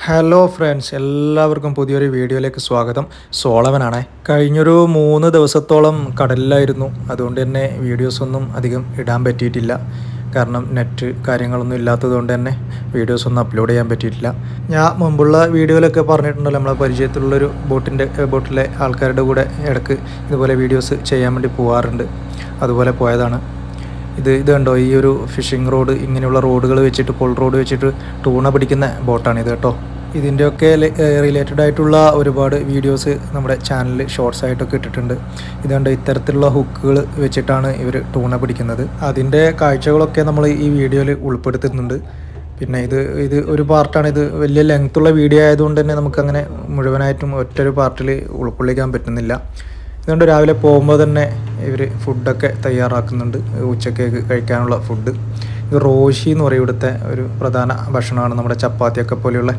Hello friends, എല്ലാവർക്കും പുതിയൊരു വീഡിയോയിലേക്ക് സ്വാഗതം. സോളവനാണ്. കഴിഞ്ഞൊരു 3 ദിവസത്തോളം കടലിലായിരുന്നു. അതുകൊണ്ട് തന്നെ വീഡിയോസൊന്നും അധികം ഇടാൻ പറ്റിയിട്ടില്ല. കാരണം നെറ്റ് കാര്യങ്ങളൊന്നും ഇല്ലാത്തതുകൊണ്ട് തന്നെ വീഡിയോസൊന്നും അപ്ലോഡ് ചെയ്യാൻ പറ്റിയിട്ടില്ല. ഞാൻ മുമ്പുള്ള വീഡിയോയിലൊക്കെ പറഞ്ഞിട്ടുണ്ടല്ലോ, നമ്മളെ പരിചയത്തിലുള്ളൊരു ബോട്ടിലെ ആൾക്കാരുടെ കൂടെ ഇടയ്ക്ക് ഇതുപോലെ വീഡിയോസ് ചെയ്യാൻ വേണ്ടി പോകാറുണ്ട്. അതുപോലെ പോയതാണ്. ഇത് കണ്ടോ, ഈ ഒരു ഫിഷിംഗ് റോഡ്, ഇങ്ങനെയുള്ള റോഡുകൾ വെച്ചിട്ട്, പുൾ റോഡ് വെച്ചിട്ട് ടൂണ പിടിക്കുന്ന ബോട്ടാണിത് കേട്ടോ. ഇതിൻ്റെയൊക്കെ റിലേറ്റഡ് ആയിട്ടുള്ള ഒരുപാട് വീഡിയോസ് നമ്മുടെ ചാനലിൽ ഷോർട്സ് ആയിട്ടൊക്കെ ഇട്ടിട്ടുണ്ട്. ഇതുകൊണ്ട് ഇത്തരത്തിലുള്ള ഹുക്കുകൾ വെച്ചിട്ടാണ് ഇവർ ടൂണ പിടിക്കുന്നത്. അതിൻ്റെ കാഴ്ചകളൊക്കെ നമ്മൾ ഈ വീഡിയോയിൽ ഉൾപ്പെടുത്തുന്നുണ്ട്. പിന്നെ ഇത് ഒരു പാർട്ടാണ്. ഇത് വലിയ ലെങ്ത്തുള്ള വീഡിയോ ആയതുകൊണ്ട് തന്നെ നമുക്കങ്ങനെ മുഴുവനായിട്ടും ഒറ്റൊരു പാർട്ടിൽ ഉൾക്കൊള്ളിക്കാൻ പറ്റുന്നില്ല. അതുകൊണ്ട് രാവിലെ പോകുമ്പോൾ തന്നെ ഇവർ ഫുഡൊക്കെ തയ്യാറാക്കുന്നുണ്ട്, ഉച്ചക്കേക്ക് കഴിക്കാനുള്ള ഫുഡ്. ഇത് റോഷി എന്ന് പറയും, ഇവിടുത്തെ ഒരു പ്രധാന ഭക്ഷണമാണ്. നമ്മുടെ ചപ്പാത്തിയൊക്കെ പോലെയുള്ള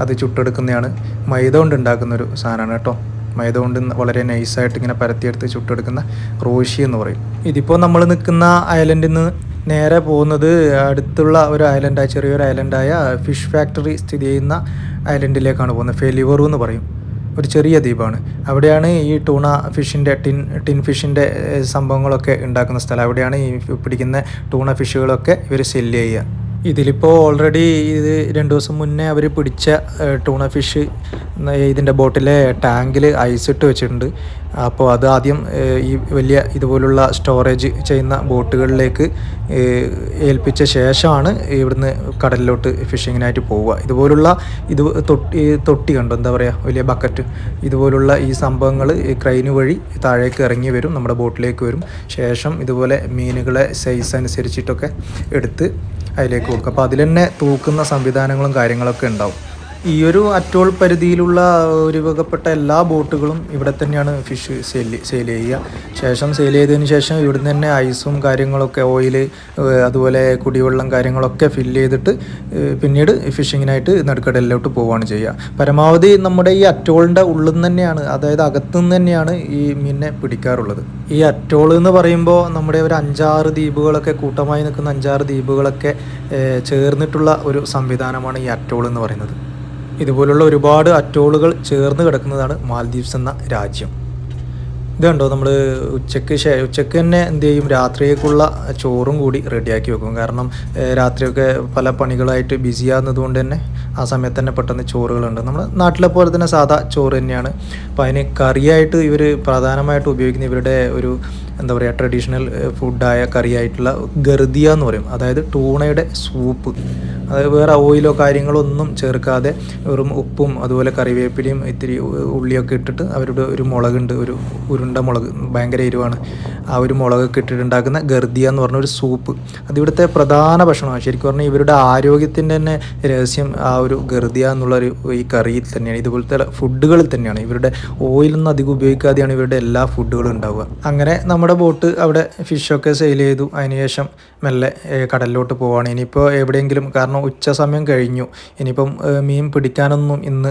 അത് ചുട്ടെടുക്കുന്നതാണ്. മൈദ കൊണ്ട് ഉണ്ടാക്കുന്നൊരു സാധനമാണ് കേട്ടോ. മൈദ കൊണ്ട് വളരെ നൈസായിട്ട് ഇങ്ങനെ പരത്തിയെടുത്ത് ചുട്ടെടുക്കുന്ന റോഷി എന്ന് പറയും. ഇതിപ്പോൾ നമ്മൾ നിൽക്കുന്ന ഐലൻഡിൽ നിന്ന് നേരെ പോകുന്നത് അടുത്തുള്ള ഒരു ഐലൻഡായ, ചെറിയൊരു ഐലൻഡായ ഫിഷ് ഫാക്ടറി സ്ഥിതി ചെയ്യുന്ന ഐലൻഡിലേക്കാണ് പോകുന്നത്. ഫെലിവറു എന്ന് പറയും. ഒരു ചെറിയ ദ്വീപാണ്. അവിടെയാണ് ഈ ടൂണ ഫിഷിൻ്റെ ടിൻ ഫിഷിൻ്റെ സംഭവങ്ങളൊക്കെ ഉണ്ടാക്കുന്ന സ്ഥലം. അവിടെയാണ് ഈ പിടിക്കുന്ന ടൂണ ഫിഷുകളൊക്കെ ഇവർ സെല്ല് ചെയ്യുക. ഇതിലിപ്പോൾ ഓൾറെഡി ഇത് 2 ദിവസം മുന്നേ അവർ പിടിച്ച ടൂണ ഫിഷ് ഇതിൻ്റെ ബോട്ടിലെ ടാങ്കിൽ ഐസിട്ട് വെച്ചിട്ടുണ്ട്. അപ്പോൾ അത് ആദ്യം ഈ വലിയ ഇതുപോലുള്ള സ്റ്റോറേജ് ചെയ്യുന്ന ബോട്ടുകളിലേക്ക് ഏൽപ്പിച്ച ശേഷമാണ് ഇവിടുന്ന് കടലിലോട്ട് ഫിഷിങ്ങിനായിട്ട് പോവുക. ഇതുപോലുള്ള തൊട്ടി കണ്ടോ, എന്താ പറയുക, വലിയ ബക്കറ്റ്, ഇതുപോലുള്ള ഈ സംഭവങ്ങൾ ക്രെയിന് വഴി താഴേക്ക് ഇറങ്ങി വരും, നമ്മുടെ ബോട്ടിലേക്ക് വരും. ശേഷം ഇതുപോലെ മീനുകളെ സൈസ് അനുസരിച്ചിട്ടൊക്കെ എടുത്ത് അതിലേക്ക് വെക്കും. അപ്പോൾ അതിൽ തന്നെ തൂക്കുന്ന സംവിധാനങ്ങളും കാര്യങ്ങളൊക്കെ ഉണ്ടാവും. ഈ ഒരു അറ്റോൾ പരിധിയിലുള്ള ഒരു വകപ്പെട്ട എല്ലാ ബോട്ടുകളും ഇവിടെ തന്നെയാണ് ഫിഷ് സെയിൽ ചെയ്യുക. ശേഷം സെയിൽ ചെയ്തതിന് ശേഷം ഇവിടുന്ന് തന്നെ ഐസും കാര്യങ്ങളൊക്കെ, ഓയിൽ, അതുപോലെ കുടിവെള്ളം കാര്യങ്ങളൊക്കെ ഫില്ല് ചെയ്തിട്ട് പിന്നീട് ഫിഷിങ്ങിനായിട്ട് നടുക്കടലിലോട്ട് പോവുകയാണ് ചെയ്യുക. പരമാവധി നമ്മുടെ ഈ അറ്റോളിൻ്റെ ഉള്ളിൽ നിന്ന് തന്നെയാണ്, അതായത് അകത്തുനിന്ന് തന്നെയാണ് ഈ മീനിനെ പിടിക്കാറുള്ളത്. ഈ അറ്റോൾ എന്ന് പറയുമ്പോൾ നമ്മുടെ ഒരു 5-6 ദ്വീപുകളൊക്കെ, കൂട്ടമായി നിൽക്കുന്ന 5-6 ദ്വീപുകളൊക്കെ ചേർന്നിട്ടുള്ള ഒരു സംവിധാനമാണ് ഈ അറ്റോൾ എന്ന് പറയുന്നത്. ഇതുപോലുള്ള ഒരുപാട് അറ്റോളുകൾ ചേർന്ന് കിടക്കുന്നതാണ് മാൽദീവ്സ് എന്ന രാജ്യം. ഇത് കണ്ടോ, നമ്മൾ ഉച്ചയ്ക്ക് തന്നെ എന്ത് ചെയ്യും, രാത്രിയേക്കുള്ള ചോറും കൂടി റെഡിയാക്കി വെക്കും. കാരണം രാത്രിയൊക്കെ പല പണികളായിട്ട് ബിസിയാകുന്നത് കൊണ്ട് തന്നെ ആ സമയത്ത് തന്നെ പെട്ടെന്ന് ചോറുകളുണ്ട്. നമ്മുടെ നാട്ടിലെ പോലെ തന്നെ സാധാ ചോറ് തന്നെയാണ്. അപ്പോൾ അതിന് കറിയായിട്ട് ഇവർ പ്രധാനമായിട്ട് ഉപയോഗിക്കുന്ന ഇവരുടെ ഒരു എന്താ പറയുക, ട്രഡീഷണൽ ഫുഡായ കറിയായിട്ടുള്ള ഗർദിയ എന്ന് പറയും. അതായത് ടൂണയുടെ സൂപ്പ്. അതായത് വേറെ ഓയിലോ കാര്യങ്ങളോ ഒന്നും ചേർക്കാതെ വെറും ഉപ്പും അതുപോലെ കറിവേപ്പിലയും ഇത്തിരി ഉള്ളിയൊക്കെ ഇട്ടിട്ട് അവരുടെ ഒരു മുളകുണ്ട്, ഒരു ഉരുണ്ട മുളക്, ഭയങ്കര എരിവാണ്. ആ ഒരു മുളകൊക്കെ ഇട്ടിട്ടുണ്ടാക്കുന്ന ഗർദിയ എന്ന് പറഞ്ഞ ഒരു സൂപ്പ്. അതിവിടുത്തെ പ്രധാന ഭക്ഷണമാണ്. ശരിക്കും പറഞ്ഞാൽ ഇവരുടെ ആരോഗ്യത്തിൻ്റെ തന്നെ രഹസ്യം ആ ഒരു ഗർദിയ എന്നുള്ളൊരു ഈ കറിയിൽ തന്നെയാണ്, ഇതുപോലത്തെ ഫുഡുകളിൽ തന്നെയാണ്. ഇവരുടെ ഓയിലൊന്നും അധികം ഉപയോഗിക്കാതെയാണ് ഇവരുടെ എല്ലാ ഫുഡുകളും ഉണ്ടാവുക. അങ്ങനെ നമ്മുടെ ബോട്ട് അവിടെ ഫിഷൊക്കെ സെയിൽ ചെയ്തു. അതിനുശേഷം മെല്ലെ കടലിലോട്ട് പോവുകയാണ്. ഇനിയിപ്പോൾ എവിടെയെങ്കിലും, കാരണം ഉച്ച സമയം കഴിഞ്ഞു, ഇനിയിപ്പം മീൻ പിടിക്കാനൊന്നും ഇന്ന്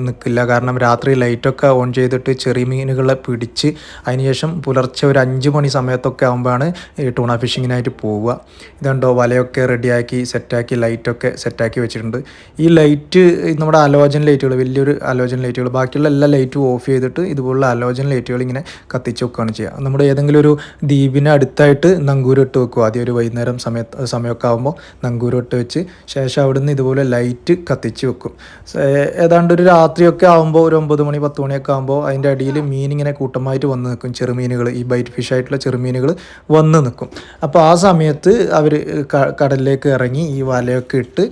നിൽക്കില്ല. കാരണം രാത്രി ലൈറ്റൊക്കെ ഓൺ ചെയ്തിട്ട് ചെറിയ മീനുകളെ പിടിച്ച് അതിനുശേഷം പുലർച്ചെ ഒരു 5 മണി സമയത്തൊക്കെ ആകുമ്പോഴാണ് ടൂണ ഫിഷിങ്ങിനായിട്ട് പോവുക. ഇതുണ്ടോ, വലയൊക്കെ റെഡിയാക്കി സെറ്റാക്കി, ലൈറ്റൊക്കെ സെറ്റാക്കി വെച്ചിട്ടുണ്ട്. ഈ ലൈറ്റ് നമ്മുടെ അലോജൻ ലൈറ്റുകൾ, വലിയൊരു അലോജൻ ലൈറ്റുകൾ, ബാക്കിയുള്ള എല്ലാ ലൈറ്റും ഓഫ് ചെയ്തിട്ട് ഇതുപോലുള്ള അലോജൻ ലൈറ്റുകൾ ഇങ്ങനെ കത്തിച്ച് വെക്കുകയാണ് ചെയ്യുക. നമ്മുടെ ഏതെങ്കിലും ഒരു ദ്വീപിന് അടുത്തായിട്ട് നങ്കൂരിട്ട് വെക്കുക. ആദ്യം ഒരു വൈകുന്നേരം സമയമൊക്കെ ആകുമ്പോൾ നങ്കൂരിട്ട് വെച്ച് ശേഷം അവിടുന്ന് ഇതുപോലെ ലൈറ്റ് കത്തിച്ച് വെക്കും. ഏതാണ്ട് ഒരു രാത്രിയൊക്കെ ആകുമ്പോൾ ഒരു 9 മണി 10 മണിയൊക്കെ ആകുമ്പോൾ അതിൻ്റെ അടിയിൽ മീൻ ഇങ്ങനെ കൂട്ടമായിട്ട് വന്ന് നിൽക്കും. ചെറുമീനുകൾ, ഈ ബൈറ്റ് ഫിഷ് ആയിട്ടുള്ള ചെറുമീനുകൾ വന്ന് നിൽക്കും. അപ്പോൾ ആ സമയത്ത് അവർ കടലിലേക്ക് ഇറങ്ങി ഈ വലയൊക്കെ ഇട്ട്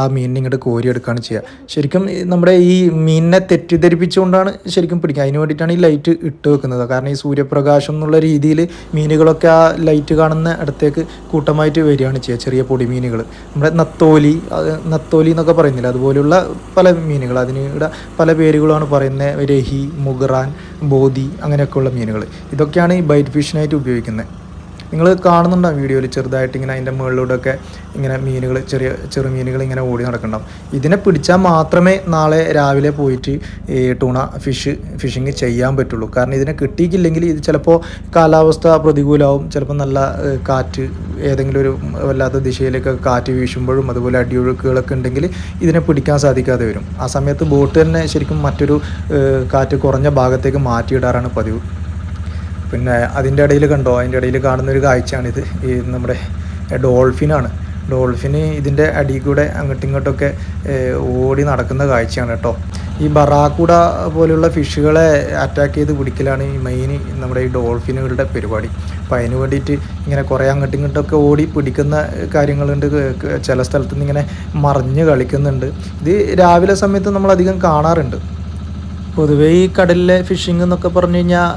ആ മീനിനെ ഇങ്ങോട്ട് കോരിയെടുക്കുകയാണ് ചെയ്യുക. ശരിക്കും നമ്മുടെ ഈ മീനിനെ തെറ്റിദ്ധരിപ്പിച്ചുകൊണ്ടാണ് ശരിക്കും പിടിക്കുക. അതിന് വേണ്ടിയിട്ടാണ് ഈ ലൈറ്റ് ഇട്ട് വെക്കുന്നത്. കാരണം ഈ സൂര്യപ്രകാശം എന്നുള്ള രീതിയിൽ മീനുകളൊക്കെ ആ ലൈറ്റ് കാണുന്ന അടുത്തേക്ക് കൂട്ടമായിട്ട് വരികയാണ് ചെയ്യുക. ചെറിയ പൊടിമീനുകൾ, നമ്മുടെ നത്തോലി എന്നൊക്കെ പറയുന്നില്ല, അതുപോലെയുള്ള പല മീനുകൾ, അതിനിടെ പല പേരുകളാണ് പറയുന്നത്. രഹി, മുഗ്രാൻ, ബോധി, അങ്ങനെയൊക്കെയുള്ള മീനുകൾ. ഇതൊക്കെയാണ് ഈ ബൈറ്റ് ഫിഷിനായിട്ട് ഉപയോഗിക്കുന്നത്. നിങ്ങൾ കാണുന്നുണ്ടാവും വീഡിയോയിൽ ചെറുതായിട്ട് ഇങ്ങനെ അതിൻ്റെ മുകളിലൂടെയൊക്കെ ഇങ്ങനെ മീനുകൾ ചെറു മീനുകൾ ഇങ്ങനെ ഓടി നടക്കുന്നുണ്ടാവും. ഇതിനെ പിടിച്ചാൽ മാത്രമേ നാളെ രാവിലെ പോയിട്ട് ഈ ടൂണ ഫിഷിങ് ചെയ്യാൻ പറ്റുള്ളൂ. കാരണം ഇതിനെ കിട്ടിയിട്ടില്ലെങ്കിൽ ഇത് ചിലപ്പോൾ കാലാവസ്ഥ പ്രതികൂലമാവും, ചിലപ്പോൾ നല്ല കാറ്റ് ഏതെങ്കിലും ഒരു വല്ലാത്ത ദിശയിലേക്ക് കാറ്റ് വീശുമ്പോഴും അതുപോലെ അടിയൊഴുക്കുകളൊക്കെ ഉണ്ടെങ്കിൽ ഇതിനെ പിടിക്കാൻ സാധിക്കാതെ വരും. ആ സമയത്ത് ബോട്ട് തന്നെ ശരിക്കും മറ്റൊരു കാറ്റ് കുറഞ്ഞ ഭാഗത്തേക്ക് മാറ്റിയിടാറാണ് പതിവ്. പിന്നെ അതിൻ്റെ ഇടയിൽ കാണുന്ന ഒരു കാഴ്ചയാണിത്. ഈ നമ്മുടെ ഡോൾഫിനാണ്. ഡോൾഫിന് ഇതിൻ്റെ അടിയിൽ കൂടെ അങ്ങോട്ടും ഇങ്ങോട്ടൊക്കെ ഓടി നടക്കുന്ന കാഴ്ചയാണ് കേട്ടോ. ഈ ബറാക്കൂഡ പോലെയുള്ള ഫിഷുകളെ അറ്റാക്ക് ചെയ്ത് പിടിക്കലാണ് ഈ മെയിൻ നമ്മുടെ ഈ ഡോൾഫിനുകളുടെ പരിപാടി. അപ്പോൾ അതിന് വേണ്ടിയിട്ട് ഇങ്ങനെ കുറേ അങ്ങോട്ടും ഇങ്ങോട്ടൊക്കെ ഓടി പിടിക്കുന്ന കാര്യങ്ങളുണ്ട്. ചില സ്ഥലത്ത് നിന്ന് ഇങ്ങനെ മറിഞ്ഞ് കളിക്കുന്നുണ്ട്. ഇത് രാവിലെ സമയത്ത് നമ്മളധികം കാണാറുണ്ട്. പൊതുവേ ഈ കടലിലെ ഫിഷിംഗ് എന്നൊക്കെ പറഞ്ഞു കഴിഞ്ഞാൽ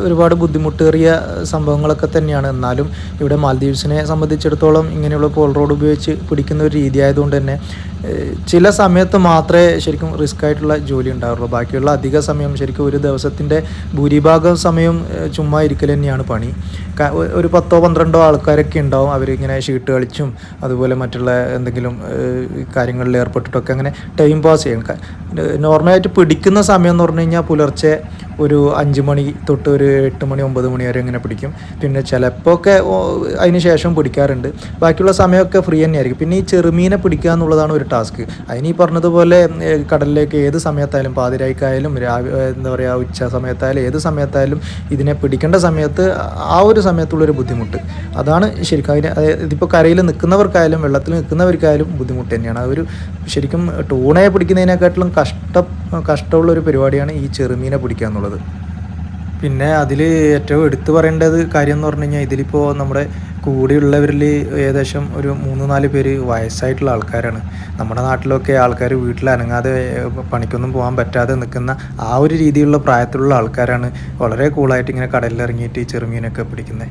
ഒരുപാട് ബുദ്ധിമുട്ടേറിയ സംഭവങ്ങളൊക്കെ തന്നെയാണ്. എന്നാലും ഇവിടെ മാൽദീവ്സിനെ സംബന്ധിച്ചിടത്തോളം ഇങ്ങനെയുള്ള പോൾ റോഡ് ഉപയോഗിച്ച് പിടിക്കുന്ന ഒരു രീതി ആയതുകൊണ്ട് തന്നെ ചില സമയത്ത് മാത്രമേ ശരിക്കും റിസ്ക് ആയിട്ടുള്ള ജോലി ഉണ്ടാവുള്ളൂ. ബാക്കിയുള്ള അധിക സമയം ശരിക്കും ഒരു ദിവസത്തിൻ്റെ ഭൂരിഭാഗം സമയം ചുമ്മാ ഇരിക്കൽ തന്നെയാണ് പണി. ഒരു 10-12 ആൾക്കാരൊക്കെ ഉണ്ടാവും. അവരിങ്ങനെ ഷീട്ട് കളിച്ചും അതുപോലെ മറ്റുള്ള എന്തെങ്കിലും കാര്യങ്ങളിൽ ഏർപ്പെട്ടിട്ടൊക്കെ അങ്ങനെ ടൈം പാസ് ചെയ്യണം. നോർമലായിട്ട് പിടിക്കുന്ന സമയം എന്ന് പറഞ്ഞു കഴിഞ്ഞാൽ പുലർച്ചെ ഒരു 5 മണി തൊട്ട് ഒരു 8 മണി 9 മണി വരെ ഇങ്ങനെ പിടിക്കും. പിന്നെ ചിലപ്പോൾ ഒക്കെ അതിന് ശേഷം പിടിക്കാറുണ്ട്. ബാക്കിയുള്ള സമയമൊക്കെ ഫ്രീ തന്നെയായിരിക്കും. പിന്നെ ഈ ചെറുമീനെ പിടിക്കുക എന്നുള്ളതാണ് ഒരു ടാസ്ക്. അതിന് ഈ പറഞ്ഞതുപോലെ കടലിലേക്ക് ഏത് സമയത്തായാലും പാതിരായ്ക്കായാലും എന്താ പറയുക ഉച്ച സമയത്തായാലും ഏത് സമയത്തായാലും ഇതിനെ പിടിക്കേണ്ട സമയത്ത് ആ ഒരു സമയത്തുള്ളൊരു ബുദ്ധിമുട്ട് അതാണ് ശരിക്കും. ഇതിപ്പോൾ കരയിൽ നിൽക്കുന്നവർക്കായാലും വെള്ളത്തിൽ നിൽക്കുന്നവർക്കായാലും ബുദ്ധിമുട്ട് തന്നെയാണ്. അതൊരു ശരിക്കും ടൂണയെ പിടിക്കുന്നതിനെക്കാട്ടിലും കഷ്ടമുള്ളൊരു പരിപാടിയാണ് ഈ ചെറുമീനെ പിടിക്കുക എന്നുള്ളത്. പിന്നെ അതിൽ ഏറ്റവും എടുത്തു പറയേണ്ടത് കാര്യം എന്ന് പറഞ്ഞു കഴിഞ്ഞാൽ ഇതിലിപ്പോൾ നമ്മുടെ കൂടെയുള്ളവരിൽ ഏകദേശം ഒരു 3-4 പേര് വയസ്സായിട്ടുള്ള ആൾക്കാരാണ്. നമ്മുടെ നാട്ടിലൊക്കെ ആൾക്കാർ വീട്ടിൽ അനങ്ങാതെ പണിക്കൊന്നും പോകാൻ പറ്റാതെ നിൽക്കുന്ന ആ ഒരു രീതിയിലുള്ള പ്രായത്തിലുള്ള ആൾക്കാരാണ് വളരെ കൂളായിട്ട് ഇങ്ങനെ കടലിലിറങ്ങിയിട്ട് ഈ ചെറുമീനൊക്കെ പിടിക്കുന്നത്.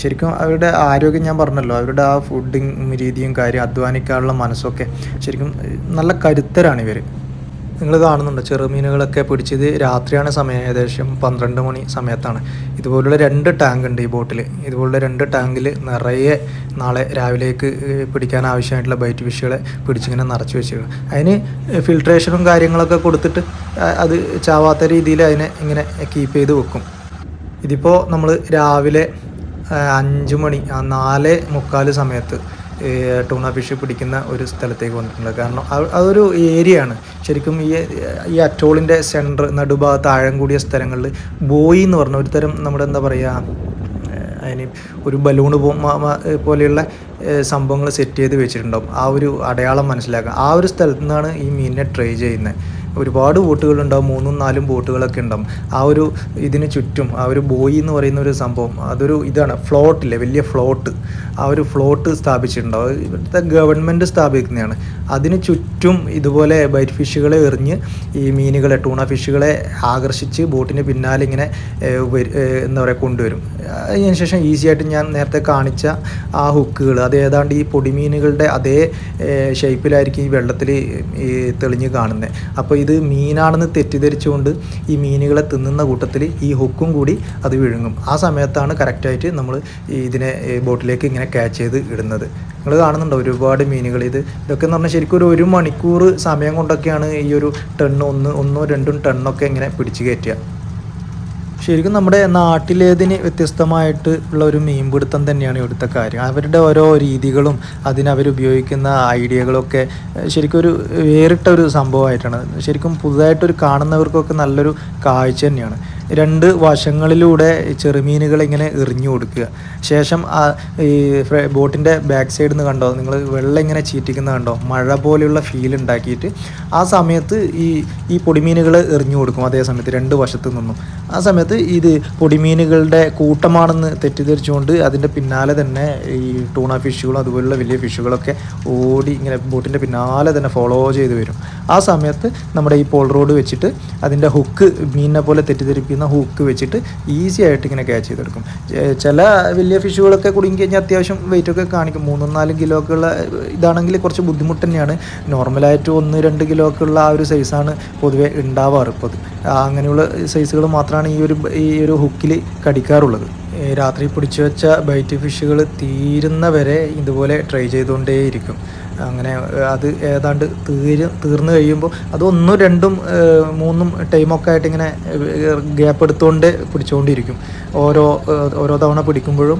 ശരിക്കും അവരുടെ ആരോഗ്യം ഞാൻ പറഞ്ഞല്ലോ, അവരുടെ ആ ഫുഡിങ് രീതിയും കാര്യം അധ്വാനിക്കാനുള്ള മനസ്സൊക്കെ ശരിക്കും നല്ല കരുത്തരാണ് ഇവർ. നിങ്ങൾ കാണുന്നുണ്ട് ചെറുമീനുകളൊക്കെ പിടിച്ചത് രാത്രിയാണ് സമയം, ഏകദേശം 12 മണി സമയത്താണ്. ഇതുപോലുള്ള 2 ടാങ്ക് ഉണ്ട് ഈ ബോട്ടിൽ. ഇതുപോലുള്ള 2 ടാങ്കിൽ നിറയെ നാളെ രാവിലേക്ക് പിടിക്കാൻ ആവശ്യമായിട്ടുള്ള ബൈറ്റ് ഫിഷുകളെ പിടിച്ചിങ്ങനെ നിറച്ച് വെച്ചിരിക്കണം. അതിന് ഫിൽട്രേഷനും കാര്യങ്ങളൊക്കെ കൊടുത്തിട്ട് അത് ചാവാത്ത രീതിയിൽ അതിനെ ഇങ്ങനെ കീപ്പ് ചെയ്ത് വെക്കും. ഇതിപ്പോൾ നമ്മൾ രാവിലെ 5 മണി 4:45 സമയത്ത് ടൂണ ഫിഷ് പിടിക്കുന്ന ഒരു സ്ഥലത്തേക്ക് വന്നിട്ടുണ്ട്. കാരണം അതൊരു ഏരിയയാണ് ശരിക്കും. ഈ അറ്റോളിൻ്റെ സെൻറ്റർ നടുഭാഗത്ത് ആഴം കൂടിയ സ്ഥലങ്ങളിൽ ബോയി എന്ന് പറഞ്ഞ ഒരു തരം നമ്മുടെ എന്താ പറയുക അതിന് ഒരു ബലൂണ് പോലെയുള്ള സംഭവങ്ങൾ സെറ്റ് ചെയ്ത് വെച്ചിട്ടുണ്ടാവും. ആ ഒരു അടയാളം മനസ്സിലാക്കുക. ആ ഒരു സ്ഥലത്തു നിന്നാണ് ഈ മീനിനെ ട്രൈ ചെയ്യുന്നത്. ഒരുപാട് ബോട്ടുകളുണ്ടാവും, 3-4 ബോട്ടുകളൊക്കെ ഉണ്ടാവും. ആ ഒരു ഇതിന് ചുറ്റും ആ ഒരു ബോയി എന്ന് പറയുന്ന ഒരു സംഭവം അതൊരു ഇതാണ്, ഫ്ലോട്ടില്ലേ, വലിയ ഫ്ലോട്ട്. ആ ഒരു ഫ്ലോട്ട് സ്ഥാപിച്ചിട്ടുണ്ടാവും. ഇവിടുത്തെ ഗവൺമെൻറ് സ്ഥാപിക്കുന്നതാണ്. അതിന് ചുറ്റും ഇതുപോലെ ബൈറ്റ് ഫിഷുകളെ എറിഞ്ഞ് ഈ മീനുകളെ ടൂണ ഫിഷുകളെ ആകർഷിച്ച് ബോട്ടിന് പിന്നാലെ ഇങ്ങനെ എന്താ പറയുക കൊണ്ടുവരും. അതിന് ശേഷം ഈസി ആയിട്ട് ഞാൻ നേരത്തെ കാണിച്ച ആ ഹുക്കുകൾ അത് ഏതാണ്ട് ഈ പൊടിമീനുകളുടെ അതേ ഷേപ്പിലായിരിക്കും ഈ വെള്ളത്തിൽ ഈ തെളിഞ്ഞ് കാണുന്നത്. അപ്പോൾ ഇത് മീനാണെന്ന് തെറ്റിദ്ധരിച്ചുകൊണ്ട് ഈ മീനുകളെ തിന്നുന്ന കൂട്ടത്തിൽ ഈ ഹുക്കും കൂടി അത് വിഴുങ്ങും. ആ സമയത്താണ് കറക്റ്റായിട്ട് നമ്മൾ ഇതിനെ ബോട്ടിലേക്ക് ഇങ്ങനെ ക്യാച്ച് ചെയ്ത് ഇടുന്നത്. നിങ്ങൾ കാണുന്നുണ്ടോ ഒരുപാട് മീനുകൾ. ഇതൊക്കെ എന്ന് പറഞ്ഞാൽ ശരിക്കും ഒരു 1 മണിക്കൂർ സമയം കൊണ്ടൊക്കെയാണ് ഈ ഒരു ഒന്നോ രണ്ടും ടണ്ണൊക്കെ ഇങ്ങനെ പിടിച്ച് കയറ്റുക. ശരിക്കും നമ്മുടെ നാട്ടിലേതിന് വ്യത്യസ്തമായിട്ട് ഉള്ള ഒരു മീൻപിടുത്തം തന്നെയാണ് ഇവിടുത്തെ കാര്യം. അവരുടെ ഓരോ രീതികളും അതിനവരുപയോഗിക്കുന്ന ഐഡിയകളൊക്കെ ശരിക്കും ഒരു വേറിട്ട ഒരു സംഭവമായിട്ടാണ്. ശരിക്കും പുതുതായിട്ടൊരു കാണുന്നവർക്കൊക്കെ നല്ലൊരു കാഴ്ച തന്നെയാണ്. 2 വശങ്ങളിലൂടെ ചെറുമീനുകൾ ഇങ്ങനെ എറിഞ്ഞു കൊടുക്കുക. ശേഷം ഈ ബോട്ടിൻ്റെ ബാക്ക് സൈഡിൽ നിന്ന് കണ്ടോ നിങ്ങൾ വെള്ളം ഇങ്ങനെ ചീറ്റിക്കുന്ന കണ്ടോ, മഴ പോലെയുള്ള ഫീൽ ഉണ്ടാക്കിയിട്ട് ആ സമയത്ത് ഈ പൊടിമീനുകൾ എറിഞ്ഞു കൊടുക്കും. അതേ സമയത്ത് 2 വശത്തു നിന്നും ആ സമയത്ത് ഇത് പൊടിമീനുകളുടെ കൂട്ടമാണെന്ന് തെറ്റിദ്ധരിച്ചുകൊണ്ട് അതിൻ്റെ പിന്നാലെ തന്നെ ഈ ടൂണ ഫിഷുകളും അതുപോലുള്ള വലിയ ഫിഷുകളൊക്കെ ഓടി ഇങ്ങനെ ബോട്ടിൻ്റെ പിന്നാലെ തന്നെ ഫോളോ ചെയ്ത് വരും. ആ സമയത്ത് നമ്മുടെ ഈ പോൾ റോഡ് വെച്ചിട്ട് അതിൻ്റെ ഹുക്ക് മീനിനെ പോലെ തെറ്റിദ്ധരിപ്പിക്കുന്ന ഹുക്ക് വെച്ചിട്ട് ഈസി ആയിട്ട് ഇങ്ങനെ ക്യാച്ച് ചെയ്തെടുക്കും. ചില വലിയ ഫിഷുകളൊക്കെ കുടുങ്ങി കഴിഞ്ഞാൽ അത്യാവശ്യം വെയിറ്റൊക്കെ കാണിക്കും. 3-4 കിലോ ഒക്കെ ഉള്ള ഇതാണെങ്കിൽ കുറച്ച് ബുദ്ധിമുട്ട് തന്നെയാണ്. നോർമലായിട്ട് 1-2 കിലോ ഒക്കെ ഉള്ള ആ ഒരു സൈസാണ് പൊതുവെ ഉണ്ടാവാറ്. ഇപ്പോൾ അങ്ങനെയുള്ള സൈസുകൾ മാത്രമാണ് ഈ ഒരു ഹുക്കിൽ കടിക്കാറുള്ളത്. രാത്രി പിടിച്ചു വെച്ച ബൈറ്റ് ഫിഷുകൾ തീരുന്നവരെ ഇതുപോലെ ട്രൈ ചെയ്തുകൊണ്ടേയിരിക്കും. അങ്ങനെ അത് ഏതാണ്ട് തീർന്നു കഴിയുമ്പോൾ അത് 1, 2, 3 ടൈമൊക്കെ ആയിട്ട് ഇങ്ങനെ ഗ്യാപ്പ് എടുത്തുകൊണ്ട് പിടിച്ചുകൊണ്ടിരിക്കും. ഓരോ തവണ പിടിക്കുമ്പോഴും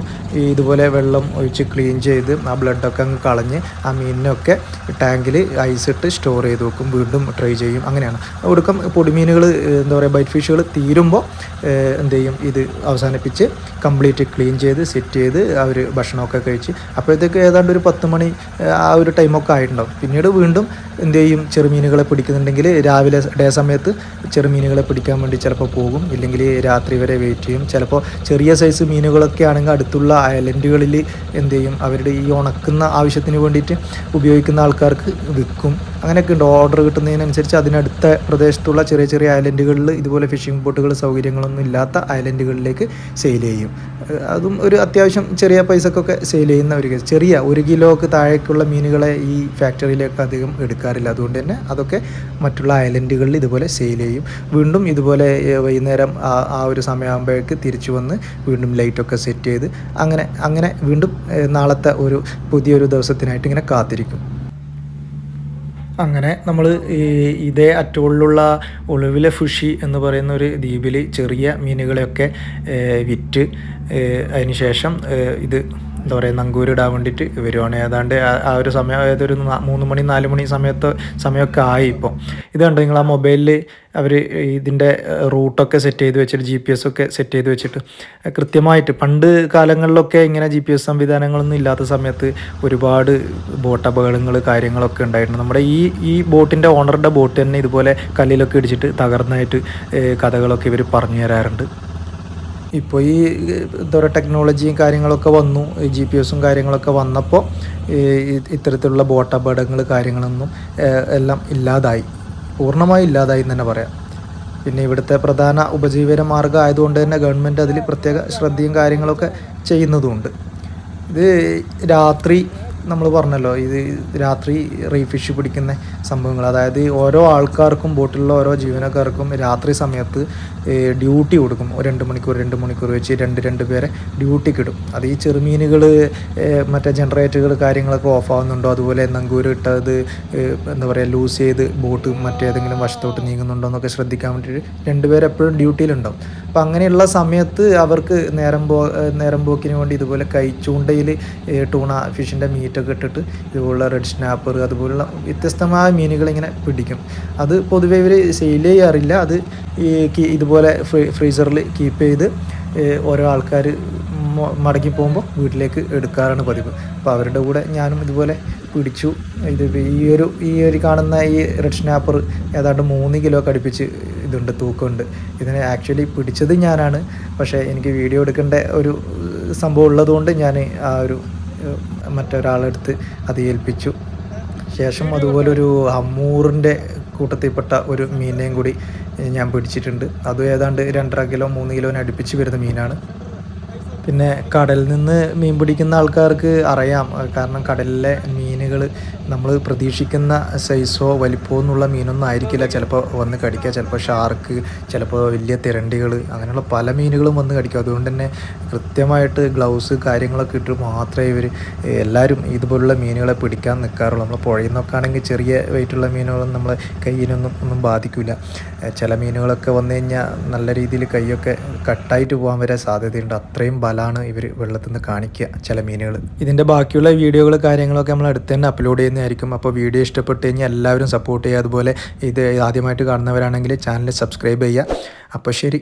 ഇതുപോലെ വെള്ളം ഒഴിച്ച് ക്ലീൻ ചെയ്ത് ആ ബ്ലഡൊക്കെ അങ്ങ് കളഞ്ഞ് ആ മീനിനൊക്കെ ടാങ്കിൽ ഐസിട്ട് സ്റ്റോർ ചെയ്ത് വെക്കും. വീണ്ടും ട്രൈ ചെയ്യും. അങ്ങനെയാണ് ഒടുക്കം പൊടിമീനുകൾ എന്താ പറയുക ബൈറ്റ് ഫിഷുകൾ തീരുമ്പോൾ എന്ത് ചെയ്യും, ഇത് അവസാനിപ്പിച്ച് കംപ്ലീറ്റ് ക്ലീൻ ചെയ്ത് സെറ്റ് ചെയ്ത് അവർ ഭക്ഷണമൊക്കെ കഴിച്ച് അപ്പോഴത്തേക്ക് ഏതാണ്ട് ഒരു 10 മണി ആ ഒരു ടൈമൊക്കെ ആയിട്ടുണ്ടാവും. പിന്നീട് വീണ്ടും എന്ത് ചെയ്യും, ചെറുമീനുകളെ പിടിക്കുന്നുണ്ടെങ്കിൽ രാവിലെ ഡേ സമയത്ത് ചെറുമീനുകളെ പിടിക്കാൻ വേണ്ടി ചിലപ്പോൾ പോകും, ഇല്ലെങ്കിൽ രാത്രി വരെ വെയിറ്റ് ചെയ്യും. ചിലപ്പോൾ ചെറിയ സൈസ് മീനുകളൊക്കെ ആണെങ്കിൽ അടുത്തുള്ള ഐലൻഡുകളിൽ എന്ത് ചെയ്യും, അവരുടെ ഈ ഉണക്കുന്ന ആവശ്യത്തിന് വേണ്ടിയിട്ട് ഉപയോഗിക്കുന്ന ആൾക്കാർക്ക് വിൽക്കും. അങ്ങനെയൊക്കെ ഉണ്ട്. ഓർഡർ കിട്ടുന്നതിനനുസരിച്ച് അതിനടുത്ത പ്രദേശത്തുള്ള ചെറിയ ചെറിയ ഐലൻഡുകളിൽ ഇതുപോലെ ഫിഷിംഗ് ബോട്ടുകൾ സൗകര്യങ്ങളൊന്നും ഇല്ലാത്ത ഐലൻഡുകളിലേക്ക് സെയിൽ ചെയ്യും. അതും ഒരു അത്യാവശ്യം ചെറിയ പൈസക്കൊക്കെ സെയിൽ ചെയ്യുന്ന ഒരു കേസ്. ചെറിയ 1 കിലോക്ക് താഴേക്കുള്ള മീനുകളെ ഈ ഫാക്ടറിയിലേക്ക് അധികം എടുക്കാറില്ല. അതുകൊണ്ട് തന്നെ അതൊക്കെ മറ്റുള്ള ഐലൻഡുകളിൽ ഇതുപോലെ സെയിൽ ചെയ്യും. വീണ്ടും ഇതുപോലെ വൈകുന്നേരം ആ ഒരു സമയമാകുമ്പോഴേക്ക് തിരിച്ചു വന്ന് വീണ്ടും ലൈറ്റൊക്കെ സെറ്റ് ചെയ്ത് അങ്ങനെ വീണ്ടും നാളത്തെ ഒരു പുതിയൊരു ദിവസത്തിനായിട്ട് ഇങ്ങനെ കാത്തിരിക്കും. അങ്ങനെ നമ്മൾ ഇതേ അറ്റോളിലുള്ള ഒളിവിലെ ഫിഷി എന്ന് പറയുന്ന ഒരു ദ്വീപിൽ ചെറിയ മീനുകളെയൊക്കെ വിറ്റ് അതിന് ശേഷം ഇത് എന്താ പറയുക നങ്കൂരിടാൻ വേണ്ടിയിട്ട് വരുവാണ്. ഏതാണ്ട് ആ ഒരു സമയം അതായത് ഒരു 3 മണി 4 മണി സമയമൊക്കെ ആയി. ഇപ്പോൾ ഇത് കണ്ടോ നിങ്ങൾ ആ മൊബൈലിൽ അവർ ഇതിൻ്റെ റൂട്ടൊക്കെ സെറ്റ് ചെയ്ത് വെച്ചിട്ട് GPS ഒക്കെ സെറ്റ് ചെയ്ത് വെച്ചിട്ട് കൃത്യമായിട്ട് പണ്ട് കാലങ്ങളിലൊക്കെ ഇങ്ങനെ GPS സംവിധാനങ്ങളൊന്നും ഇല്ലാത്ത സമയത്ത് ഒരുപാട് ബോട്ട് അപകടങ്ങൾ കാര്യങ്ങളൊക്കെ ഉണ്ടായിരുന്നു. നമ്മുടെ ഈ ബോട്ടിൻ്റെ ഓണറുടെ ബോട്ട് തന്നെ ഇതുപോലെ കല്ലിലൊക്കെ ഇടിച്ചിട്ട് തകർന്നായിട്ട് കഥകളൊക്കെ ഇവർ പറഞ്ഞു തരാറുണ്ട്. ഇപ്പോൾ ഈ എന്താ പറയുക ടെക്നോളജിയും കാര്യങ്ങളൊക്കെ വന്നു, GPS കാര്യങ്ങളൊക്കെ വന്നപ്പോൾ ഇത്തരത്തിലുള്ള ബോട്ട് അപകടങ്ങൾ കാര്യങ്ങളൊന്നും എല്ലാം ഇല്ലാതായി, പൂർണ്ണമായി ഇല്ലാതായി എന്ന് തന്നെ പറയാം. പിന്നെ ഇവിടുത്തെ പ്രധാന ഉപജീവന മാർഗ്ഗം ആയതുകൊണ്ട് തന്നെ ഗവൺമെൻറ് അതിൽ പ്രത്യേക ശ്രദ്ധയും കാര്യങ്ങളൊക്കെ ചെയ്യുന്നതുമുണ്ട്. ഇത് രാത്രി നമ്മൾ പറഞ്ഞല്ലോ, ഇത് രാത്രി റീഫിഷ് പിടിക്കുന്ന സംഭവങ്ങൾ, അതായത് ഓരോ ആൾക്കാർക്കും ബോട്ടിലുള്ള ഓരോ ജീവനക്കാർക്കും രാത്രി സമയത്ത് ഡ്യൂട്ടി കൊടുക്കും. 2 മണിക്കൂർ വെച്ച് രണ്ട് പേരെ ഡ്യൂട്ടിക്ക് ഇടും. അത് ഈ ചെറുമീനുകൾ മറ്റേ ജനറേറ്ററുകൾ കാര്യങ്ങളൊക്കെ ഓഫ് ആവുന്നുണ്ടോ, അതുപോലെ നങ്കൂര് ഇട്ടത് എന്താ പറയുക ലൂസ് ചെയ്ത് ബോട്ട് മറ്റേതെങ്കിലും വശത്തോട്ട് നീങ്ങുന്നുണ്ടോ എന്നൊക്കെ ശ്രദ്ധിക്കാൻ വേണ്ടിയിട്ട് 2 പേര് എപ്പോഴും ഡ്യൂട്ടിയിലുണ്ടാവും. അപ്പോൾ അങ്ങനെയുള്ള സമയത്ത് അവർക്ക് നേരം പോക്കിന് വേണ്ടി ഇതുപോലെ ചൂണ്ടയിൽ ടൂണ ഫിഷിൻ്റെ മീറ്റൊക്കെ ഇട്ടിട്ട് ഇതുപോലുള്ള റെഡ് സ്നാപ്പർ അതുപോലുള്ള വ്യത്യസ്തമായ മീനുകൾ ഇങ്ങനെ പിടിക്കും. അത് പൊതുവേ ഇവർ സെയിൽ ചെയ്യാറില്ല. അത് ഇതുപോലെ ഫ്രീസറിൽ കീപ്പ് ചെയ്ത് ഓരോ ആൾക്കാർ മടങ്ങി പോകുമ്പോൾ വീട്ടിലേക്ക് എടുക്കാറാണ് പതിവ്. അപ്പോൾ അവരുടെ കൂടെ ഞാനും ഇതുപോലെ പിടിച്ചു. ഇത് ഈ ഒരു കാണുന്ന ഈ റെഡ് സ്നാപ്പർ ഏതാണ്ട് 3 കിലോ അടുപ്പിച്ച് ഇതുണ്ട്, തൂക്കമുണ്ട്. ഇതിനെ ആക്ച്വലി പിടിച്ചത് ഞാനാണ്, പക്ഷേ എനിക്ക് വീഡിയോ എടുക്കേണ്ട ഒരു സംഭവം ഉള്ളതുകൊണ്ട് ഞാൻ ആ ഒരു മറ്റൊരാളെടുത്ത് അത് ഏൽപ്പിച്ചു. ശേഷം അതുപോലെ ഒരു അമ്മൂറിൻ്റെ കൂട്ടത്തിൽപ്പെട്ട ഒരു മീനിനെയും കൂടി ഞാൻ പിടിച്ചിട്ടുണ്ട്. അതും ഏതാണ്ട് 2.5 കിലോ 3 കിലോന് അടുപ്പിച്ച് വരുന്ന മീനാണ്. പിന്നെ കടലിൽ നിന്ന് മീൻ പിടിക്കുന്ന ആൾക്കാർക്ക് അറിയാം, കാരണം കടലിലെ മീനുകൾ നമ്മൾ പ്രതീക്ഷിക്കുന്ന സൈസോ വലിപ്പമോ എന്നുള്ള മീനൊന്നും ആയിരിക്കില്ല ചിലപ്പോൾ വന്ന് കടിക്കുക. ചിലപ്പോൾ ഷാർക്ക്, ചിലപ്പോൾ വലിയ തിരണ്ടികൾ, അങ്ങനെയുള്ള പല മീനുകളും വന്ന് കടിക്കും. അതുകൊണ്ട് തന്നെ കൃത്യമായിട്ട് ഗ്ലൗസ് കാര്യങ്ങളൊക്കെ ഇട്ട് മാത്രമേ ഇവർ എല്ലാവരും ഇതുപോലുള്ള മീനുകളെ പിടിക്കാൻ നിൽക്കാറുള്ളൂ. നമ്മൾ പുഴയിൽ നിന്നൊക്കെ ആണെങ്കിൽ ചെറിയ വെയിറ്റുള്ള മീനുകളൊന്നും നമ്മളെ കയ്യിനൊന്നും ബാധിക്കില്ല. ചില മീനുകളൊക്കെ വന്നു കഴിഞ്ഞാൽ നല്ല രീതിയിൽ കൈയൊക്കെ കട്ടായിട്ട് പോകാൻ വരെ സാധ്യതയുണ്ട്. അത്രയും ബലമാണ് ഇവർ വെള്ളത്തിൽ നിന്ന് കാണിക്കുക ചില മീനുകൾ. ഇതിൻ്റെ ബാക്കിയുള്ള വീഡിയോകൾ കാര്യങ്ങളൊക്കെ നമ്മൾ അടുത്ത് തന്നെ അപ്ലോഡ് ചെയ്യുന്നതായിരിക്കും. അപ്പോൾ വീഡിയോ ഇഷ്ടപ്പെട്ട് കഴിഞ്ഞാൽ എല്ലാവരും സപ്പോർട്ട് ചെയ്യുക. അതുപോലെ ഇത് ആദ്യമായിട്ട് കാണുന്നവരാണെങ്കിൽ ചാനൽ സബ്സ്ക്രൈബ് ചെയ്യുക. അപ്പോൾ ശരി.